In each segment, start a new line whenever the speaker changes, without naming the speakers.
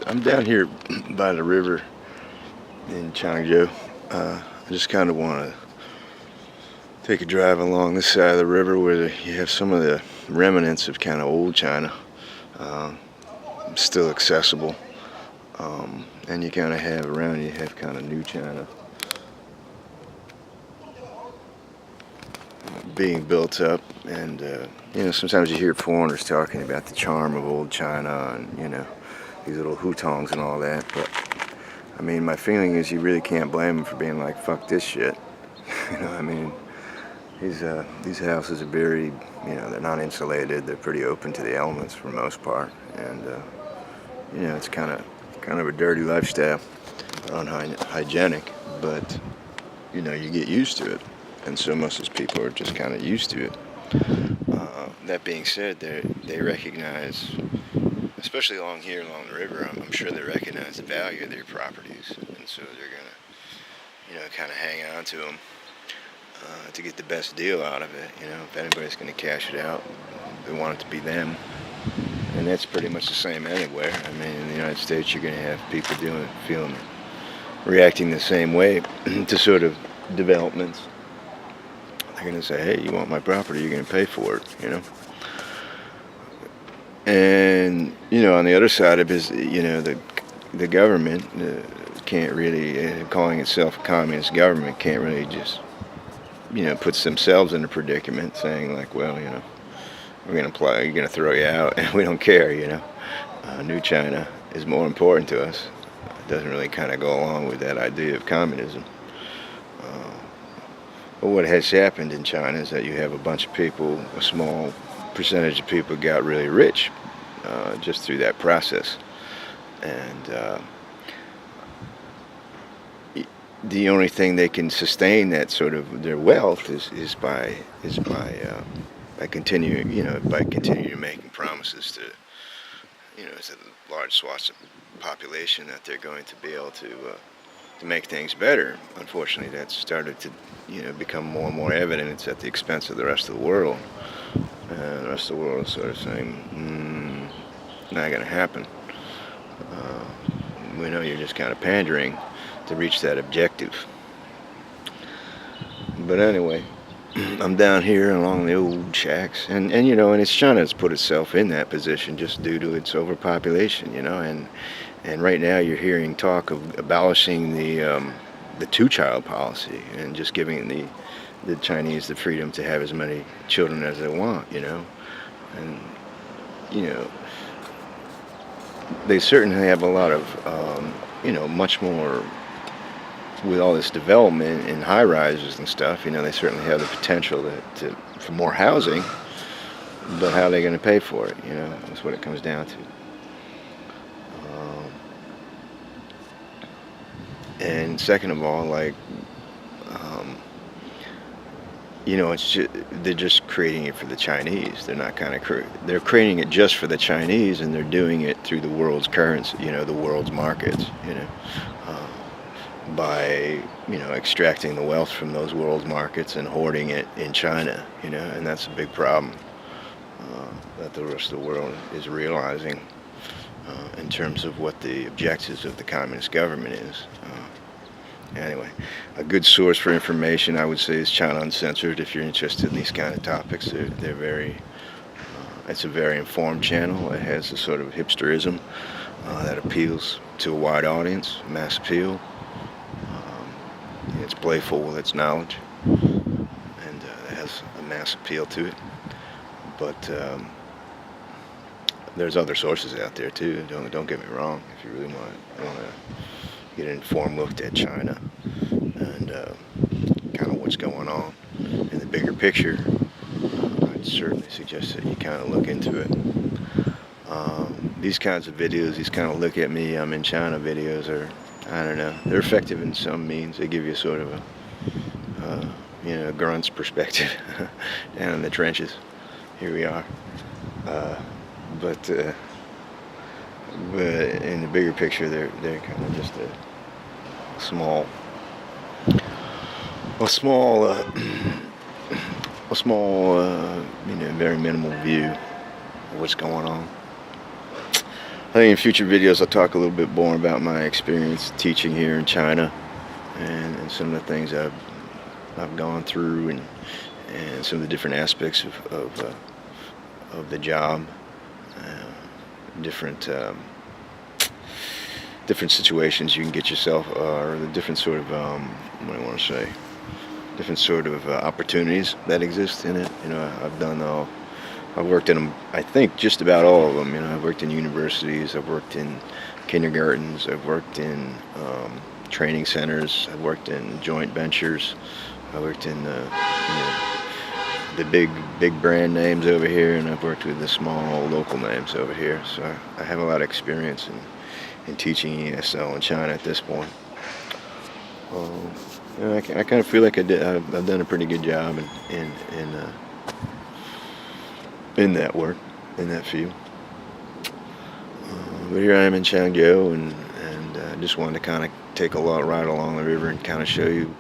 I'm down here by the river in Changzhou. I just kind of want to take a drive along this side of the river where you have some of the remnants of kind of old China still accessible, and you kind of have around you have kind of new China being built up. And sometimes you hear foreigners talking about the charm of old China and these little hutongs and all that, but I mean, my feeling is you really can't blame them for being like, fuck this shit. I mean, these houses are very, they're not insulated. They're pretty open to the elements for the most part, and it's kind of a dirty lifestyle, unhygienic, but you get used to it, and so most of these people are just kind of used to it. That being said, they recognize, especially along the river, I'm sure they recognize the value of their properties, and so they're gonna, kind of hang on to them to get the best deal out of it. If anybody's gonna cash it out, they want it to be them, and that's pretty much the same anywhere. I mean, in the United States, you're gonna have people reacting the same way to sort of developments. They're gonna say, "Hey, you want my property? You're gonna pay for it," And on the other side of it is, the government can't really, calling itself a communist government, can't really just, puts themselves in a predicament, saying like, well, we're gonna throw you out, and we don't care. New China is more important to us. It doesn't really kind of go along with that idea of communism. But what has happened in China is that you have a bunch of people, a small percentage of people got really rich just through that process, and the only thing they can sustain that sort of their wealth is by continuing making promises to to large swaths of population that they're going to be able to make things better. Unfortunately, that's started to become more and more evident. It's at the expense of the rest of the world. The rest of the world is sort of saying, not going to happen. We know you're just kind of pandering to reach that objective. But anyway, I'm down here along the old shacks, and it's China that's put itself in that position just due to its overpopulation, and right now you're hearing talk of abolishing the two-child policy and just giving the Chinese the freedom to have as many children as they want, and they certainly have a lot of much more with all this development in high rises and stuff. They certainly have the potential for more housing, but how are they going to pay for it? That's what it comes down to. And second of all, they're just creating it for the Chinese. They're not they're creating it just for the Chinese, and they're doing it through the world's currency, the world's markets, by extracting the wealth from those world markets and hoarding it in China, and that's a big problem that the rest of the world is realizing in terms of what the objectives of the communist government is. Anyway, a good source for information, I would say, is China Uncensored. If you're interested in these kind of topics, they're very. It's a very informed channel. It has a sort of hipsterism that appeals to a wide audience, mass appeal. It's playful with its knowledge, and it has a mass appeal to it. But there's other sources out there too. Don't get me wrong. If you really want to get an informed look at China and kind of what's going on in the bigger picture, I'd certainly suggest that you kind of look into it. These kinds of videos, these kind of look at me, I'm in China videos, are, I don't know, they're effective in some means. They give you sort of a grunt's perspective down in the trenches. Here we are. But in the bigger picture, they're kind of just a small, very minimal view of what's going on. think in future videos I'll talk a little bit more about my experience teaching here in China, and some of the things I've gone through, and some of the different aspects of the job, different different situations you can get yourself, or the different sort of what do I want to say, different sort of opportunities that exist in it. You know, I've worked in them, I think just about all of them. You know, I've worked in universities, I've worked in kindergartens, I've worked in training centers, I've worked in joint ventures, I worked in the big brand names over here, and I've worked with the small local names over here. So I have a lot of experience in teaching ESL in China at this point. You know, I kind of feel like I've done a pretty good job in that work, in that field. But here I am in Changzhou, and I just wanted to kind of take a ride along the river and kind of show you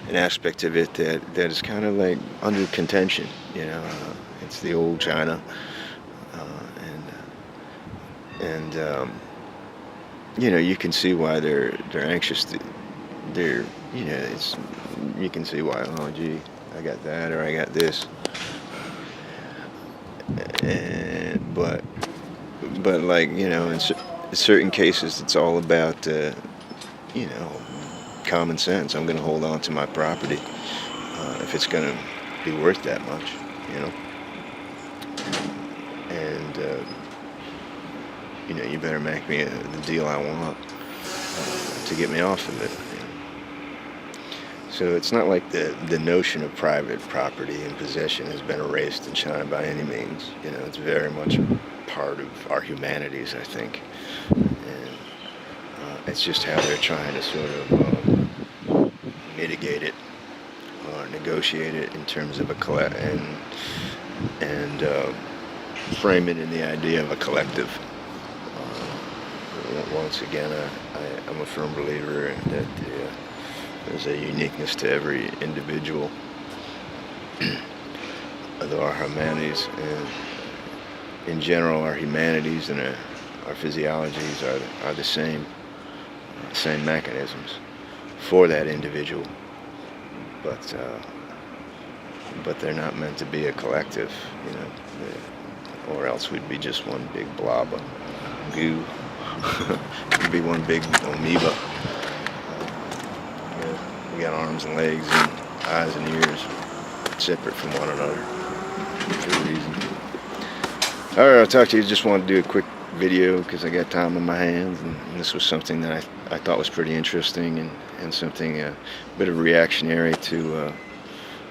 an aspect of it that is kind of like under contention. You know, it's the old China, and you know, you can see why they're anxious. You know, you can see why. Oh, gee, I got that, or I got this. But like, you know, in certain cases, it's all about you know, common sense. I'm going to hold on to my property if it's going to be worth that much, you know. And you know, you better make me the deal I want to get me off of it. You know? So it's not like the notion of private property and possession has been erased in China by any means. You know, it's very much a part of our humanities, I think. And it's just how they're trying to sort of mitigate it or negotiate it in terms of and frame it in the idea of a collective. Once again, I'm a firm believer that there's a uniqueness to every individual. Although our humanities, in general, our humanities and our physiologies are the same mechanisms for that individual, but they're not meant to be a collective, you know, or else we'd be just one big blob of goo. We'd be one big amoeba. We got arms and legs and eyes and ears separate from one another for a reason. Alright, I'll talk to you. Just wanted to do a quick video because I got time on my hands, and this was something that I thought was pretty interesting, and something a bit of reactionary to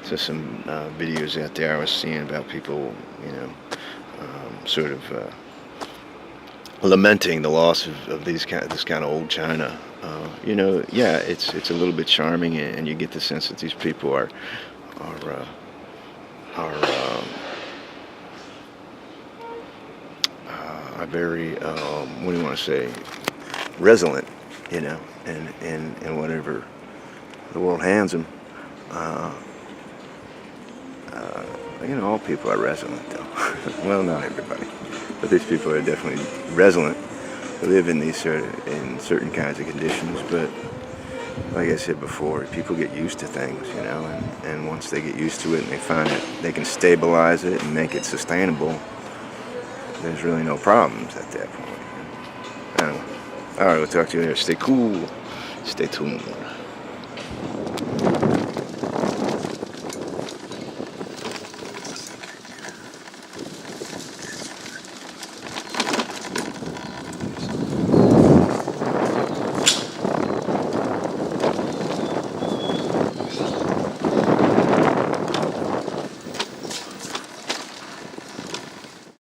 some videos out there I was seeing about people, you know, sort of lamenting the loss of this kind of old China. You know, yeah, it's a little bit charming, and you get the sense that these people are very what do you want to say, resilient, you know, and whatever the world hands them. You know, all people are resilient, though. Well, not everybody, but these people are definitely resilient. They live in certain kinds of conditions, but like I said before, people get used to things, you know, and once they get used to it and they find that they can stabilize it and make it sustainable, there's really no problems at that point. Anyway, all right, we'll talk to you later. Stay cool, stay tuned.